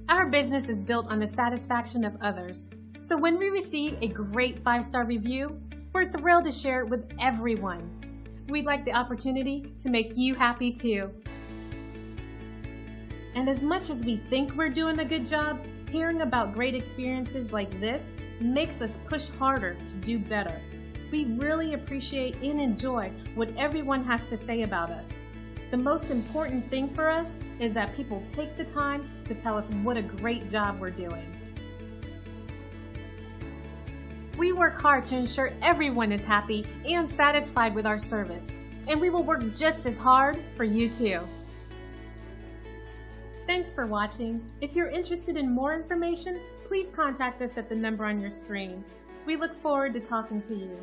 Our business is built on the satisfaction of others. So when we receive a great 5-star review, we're thrilled to share it with everyone. We'd like the opportunity to make you happy too. And as much as we think we're doing a good job, hearing about great experiences like this makes us push harder to do better. We really appreciate and enjoy what everyone has to say about us. The most important thing for us is that people take the time to tell us what a great job we're doing. We work hard to ensure everyone is happy and satisfied with our service, and we will work just as hard for you too. Thanks for watching. If you're interested in more information, please contact us at the number on your screen. We look forward to talking to you.